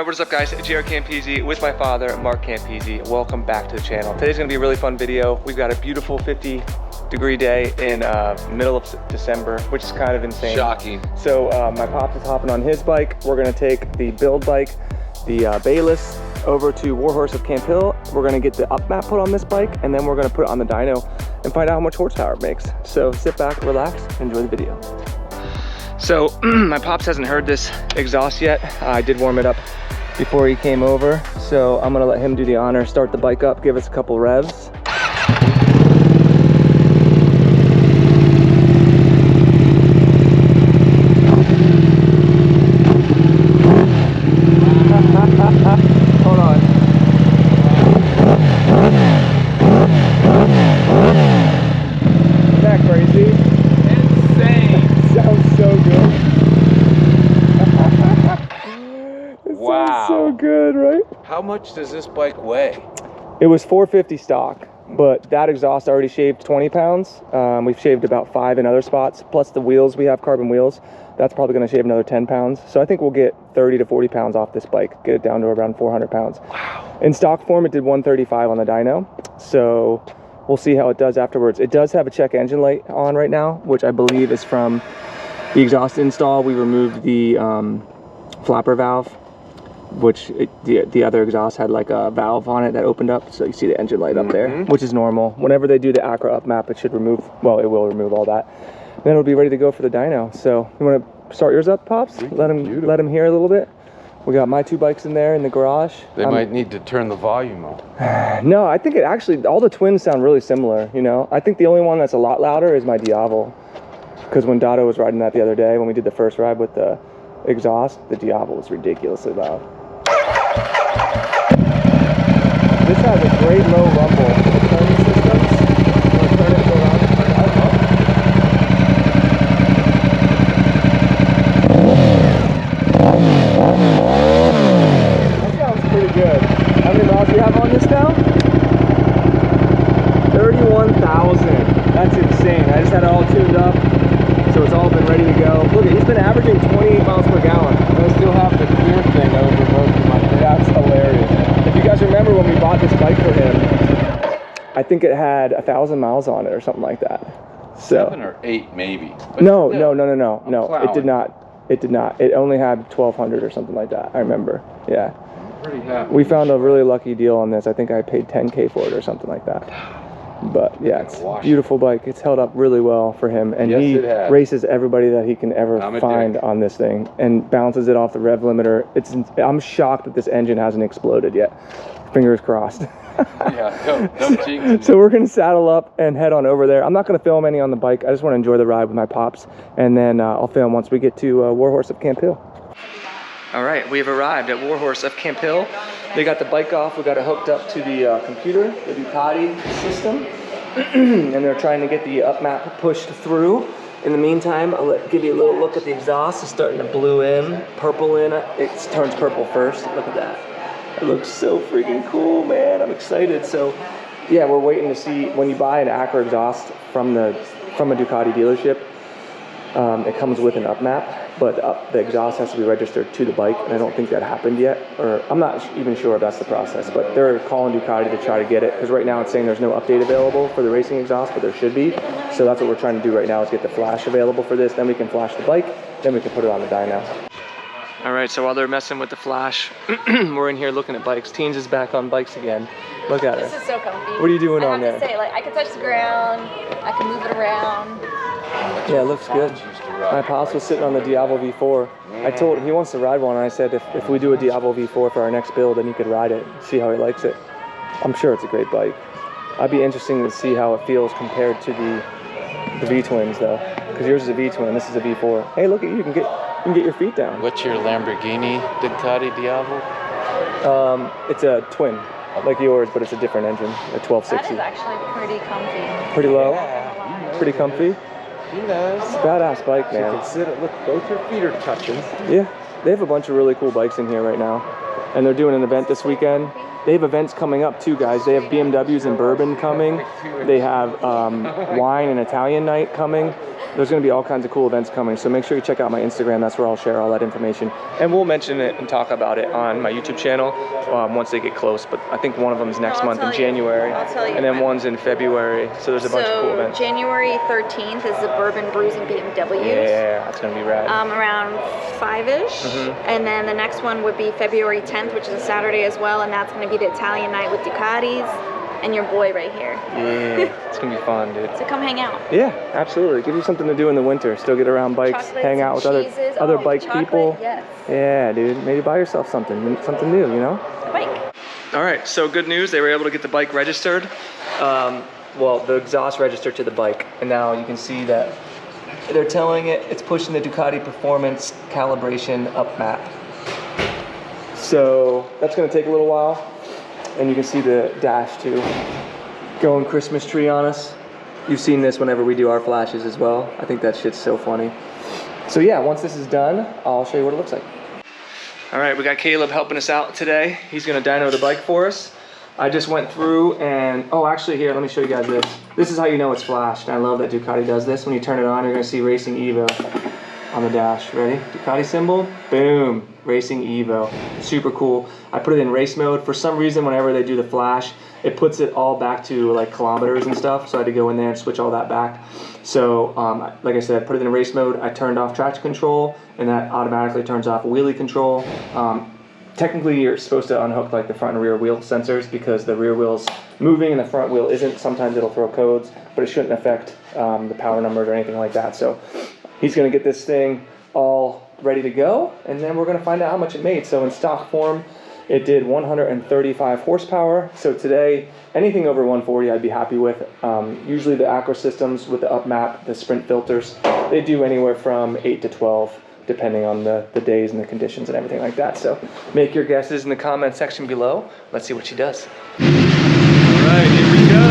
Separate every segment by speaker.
Speaker 1: what is up guys? JaretCampisi with my father, Mark Campisi. Welcome back to the channel. Today's gonna be a really fun video. We've got a beautiful 50-degree day in middle of December, which is kind of insane.
Speaker 2: Shocking.
Speaker 1: So my pops is hopping on his bike. We're gonna take the build bike, the Bayliss, over to Warhorse of Camp Hill. We're gonna get the up map put on this bike, and then we're gonna put it on the dyno and find out how much horsepower it makes. So sit back, relax, enjoy the video. So my pops hasn't heard this exhaust yet. I did warm it up before he came over. So I'm gonna let him do the honor, start the bike up, give us a couple revs. Hold on. Isn't that crazy? Insane. Sounds so good.
Speaker 2: Wow.
Speaker 1: Sounds so good, right?
Speaker 2: How much does this bike weigh?
Speaker 1: It was 450 stock, but that exhaust already shaved 20 pounds. We've shaved about 5 in other spots, plus the wheels, we have carbon wheels. That's probably gonna shave another 10 pounds. So I think we'll get 30 to 40 pounds off this bike, get it down to around 400 pounds.
Speaker 2: Wow.
Speaker 1: In stock form, it did 135 on the dyno. So we'll see how it does afterwards. It does have a check engine light on right now, which I believe is from the exhaust install. We removed the flapper valve, which the other exhaust had like a valve on it that opened up, so you see the engine light up there, which is normal. Whenever they do the Akra up map, it should remove, well, it will remove all that. Then it'll be ready to go for the dyno. So you want to start yours up, Pops? Let him hear a little bit. We got my 2 bikes in there in the garage.
Speaker 2: They might need to turn the volume up.
Speaker 1: No, I think it actually, all the twins sound really similar, you know? I think the only one that's a lot louder is my Diavol. Because when Dotto was riding that the other day, when we did the first ride with the exhaust, the Diavol was ridiculously loud. This has a great low rumble. The turning systems, when turn it, go around and turn it up. That sounds pretty good. How many miles do you have on this now? 31,000. That's insane. I just had it all tuned up, so it's all been ready to go. Look, he's been averaging 28 miles per gallon.
Speaker 2: I still have the clear thing over both of my head.
Speaker 1: That's hilarious. If you guys remember when we bought this bike for him, I think it had 1,000 miles on it or something like that. So
Speaker 2: 7 or 8 maybe. But
Speaker 1: no,
Speaker 2: still,
Speaker 1: no. It did not. It did not. It only had 1,200 or something like that. I remember. Yeah.
Speaker 2: I'm pretty happy.
Speaker 1: We found a really lucky deal on this. I think I paid 10K for it or something like that. But yeah, it's a beautiful bike. It's held up really well for him, and
Speaker 2: yes,
Speaker 1: he races everybody that he can ever find on this thing and bounces it off the rev limiter. I'm shocked that this engine hasn't exploded yet. Fingers crossed.
Speaker 2: Yeah, don't jinx it.
Speaker 1: So we're gonna saddle up and head on over there. I'm not gonna film any on the bike. I just want to enjoy the ride with my pops, and then I'll film once we get to Warhorse of Camp Hill. All right, we've arrived at Warhorse of Camp Hill. They got the bike off. We got it hooked up to the computer, the Ducati system, and they're trying to get the up map pushed through. In the meantime, I'll give you a little look at the exhaust. It's starting to blue in, purple in. It turns purple first. Look at that. It looks so freaking cool, man. I'm excited. So, yeah, we're waiting to see when you buy an Akra exhaust from a Ducati dealership. It comes with an up map, but the exhaust has to be registered to the bike, and I don't think that happened yet, or I'm not even sure if that's the process, but they're calling Ducati to try to get it, because right now it's saying there's no update available for the racing exhaust, but there should be. So that's what we're trying to do right now, is get the flash available for this, then we can flash the bike, then we can put it on the dyno. All right, so while they're messing with the flash, we're in here looking at bikes. Teens is back on bikes again. Look at her.
Speaker 3: This is so comfy.
Speaker 1: What are you doing on there?
Speaker 3: I have to say, like, I can touch the ground, I can move it around.
Speaker 1: Yeah, it looks good. My pops was sitting on the Diavol V4. I told him he wants to ride one, and I said if we do a Diavol V4 for our next build, then he could ride it, see how he likes it. I'm sure it's a great bike. I'd be interesting to see how it feels compared to the V-twins, though, because yours is a V-twin, this is a V4. Hey, look at you, you can get your feet down.
Speaker 2: What's your Lamborghini Ducati Diavol?
Speaker 1: It's a twin, like yours, but it's a different engine, a 1260.
Speaker 3: That is actually pretty comfy.
Speaker 1: Pretty low?
Speaker 2: Yeah,
Speaker 1: pretty comfy?
Speaker 2: He knows.
Speaker 1: It's a badass bike, man.
Speaker 2: You can sit it, look, both your feet are touching.
Speaker 1: Yeah, they have a bunch of really cool bikes in here right now. And they're doing an event this weekend. They have events coming up too, guys. They have BMWs and bourbon coming. They have wine and Italian night coming. there's going to be all kinds of cool events coming. So make sure you check out my Instagram. That's where I'll share all that information. And we'll mention it and talk about it on my YouTube channel once they get close. But I think one of them is next month in January.
Speaker 3: I'll tell you.
Speaker 1: And then one's in February. So there's a bunch of cool events.
Speaker 3: January 13th is the Bourbon Brews and BMWs.
Speaker 1: Yeah, that's going to be rad.
Speaker 3: Around 5-ish. And then the next one would be February 10th, which is a Saturday as well. And that's going to be the Italian night with Ducatis. And your boy right here.
Speaker 1: Yeah, it's gonna be fun, dude.
Speaker 3: So come hang out.
Speaker 1: Yeah, absolutely. Give you something to do in the winter. Still get around bikes,
Speaker 3: Chocolates
Speaker 1: hang out with other bike people.
Speaker 3: Yes.
Speaker 1: Yeah, dude. Maybe buy yourself something new, you know?
Speaker 3: A bike.
Speaker 1: All right, so good news. They were able to get the bike registered. Well, the exhaust registered to the bike. And now you can see that they're telling it it's pushing the Ducati Performance calibration up map. So that's gonna take a little while. And you can see the dash too, going Christmas tree on us. You've seen this whenever we do our flashes as well. I think that shit's so funny. So yeah, once this is done, I'll show you what it looks like. All right, we got Caleb helping us out today. He's gonna dyno the bike for us. I just went through and, oh, actually here, let me show you guys this. This is how you know it's flashed. And I love that Ducati does this. When you turn it on, you're gonna see Racing Evo on the dash. Ready? Ducati symbol, boom, Racing Evo. Super cool. I put it in race mode. For some reason, whenever they do the flash, it puts it all back to like kilometers and stuff. So I had to go in there and switch all that back. So like I said, I put it in race mode. I turned off traction control, and that automatically turns off wheelie control. Technically, you're supposed to unhook like the front and rear wheel sensors because the rear wheel's moving and the front wheel isn't. Sometimes it'll throw codes, but it shouldn't affect the power numbers or anything like that. So he's gonna get this thing all ready to go, and then we're gonna find out how much it made. So in stock form, it did 135 horsepower. So today, anything over 140 I'd be happy with. Usually the Akra systems with the up map, the sprint filters, they do anywhere from 8 to 12, depending on the days and the conditions and everything like that. So make your guesses in the comment section below. Let's see what she does. All right, here we go.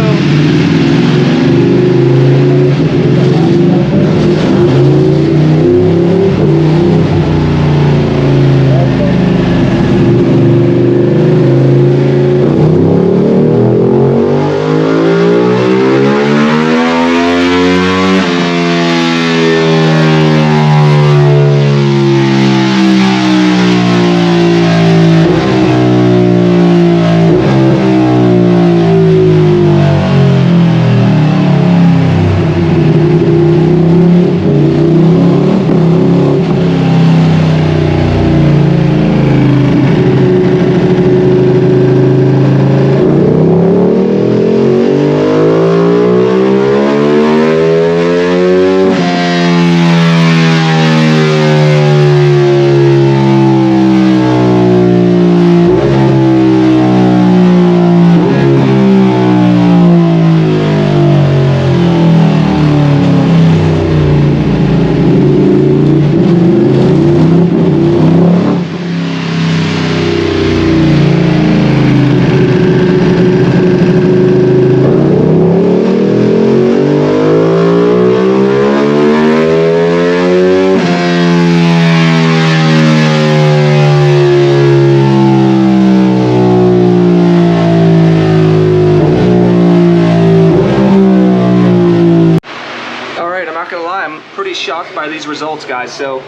Speaker 1: Shocked by these results, guys. So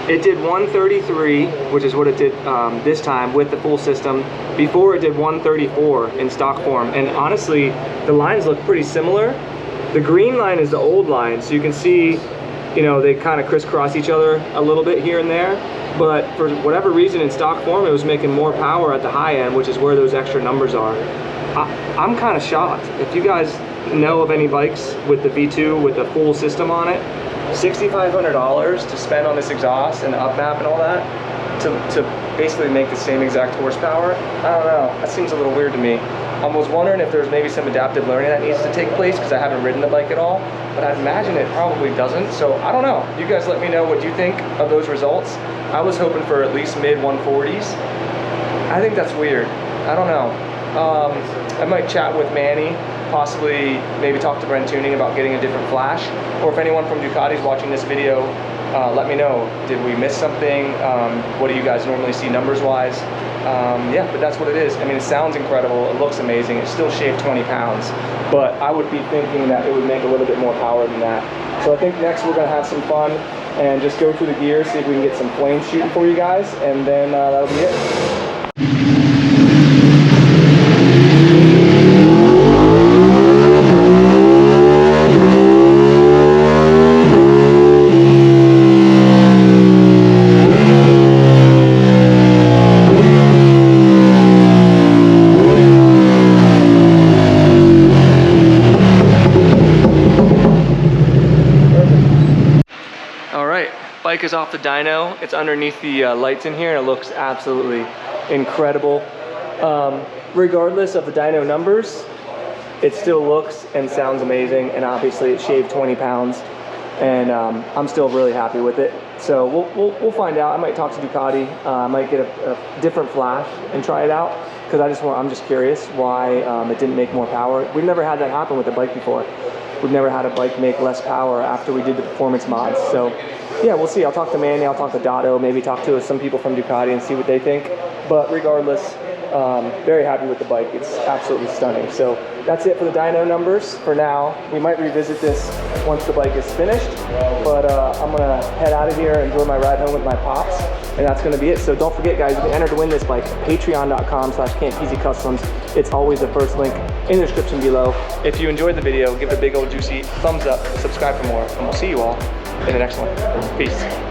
Speaker 1: it did 133, which is what it did this time with the full system. Before, it did 134 in stock form, and honestly the lines look pretty similar. The green line is the old line, so you can see, you know, they kind of crisscross each other a little bit here and there, but for whatever reason in stock form it was making more power at the high end, which is where those extra numbers are. I'm kind of shocked. If you guys know of any bikes with the V2 with the full system on it, $6,500 to spend on this exhaust and the up map and all that to basically make the same exact horsepower, I don't know, that seems a little weird to me. I was wondering if there's maybe some adaptive learning that needs to take place because I haven't ridden the bike at all, but I imagine it probably doesn't. So I don't know. You guys let me know what you think of those results. I was hoping for at least mid 140s. I think that's weird. I don't know. I might chat with Manny, possibly maybe talk to Brent Tuning about getting a different flash, or if anyone from Ducati is watching this video, let me know. Did we miss something? What do you guys normally see numbers wise? Yeah, but that's what it is. I mean, it sounds incredible. It looks amazing. It still shaved 20 pounds, but I would be thinking that it would make a little bit more power than that. So I think next we're gonna have some fun and just go through the gear, see if we can get some flames shooting for you guys, and then that'll be it. Bike is off the dyno. It's underneath the lights in here, and it looks absolutely incredible. Regardless of the dyno numbers, it still looks and sounds amazing, and obviously it shaved 20 pounds, and I'm still really happy with it. So we'll find out. I might talk to Ducati. I might get a different flash and try it out, because I'm just curious why it didn't make more power. We've never had that happen with a bike before. We've never had a bike make less power after we did the performance mods. So yeah, we'll see. I'll talk to Manny, I'll talk to Dotto, maybe talk to some people from Ducati and see what they think. But regardless, very happy with the bike. It's absolutely stunning. So that's it for the dyno numbers for now. We might revisit this once the bike is finished, but I'm gonna head out of here and enjoy my ride home with my pops, and that's gonna be it. So don't forget, guys, you can enter to win this bike, patreon.com/Campisi Customs. It's always the first link in the description below. If you enjoyed the video, give it a big old juicy thumbs up, subscribe for more, and we'll see you all in the next one. Peace.